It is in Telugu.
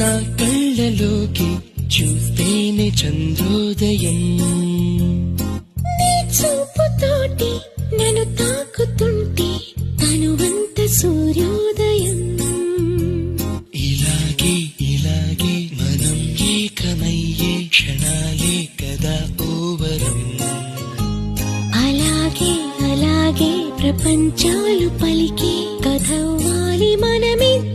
నా కళ్ళలోకి చూస్తేనే చంద్రోదయం. నీ చూపుతోటి నన్ను తాకుతుంటే తనువంత సూర్యోదయం. ఇలాగే ఇలాగే మనం ఏకమయ్యే క్షణాలే కదా ఓవరం. అలాగే అలాగే ప్రపంచాలు పలికే కథవ్వాలి మనమిద్దరం.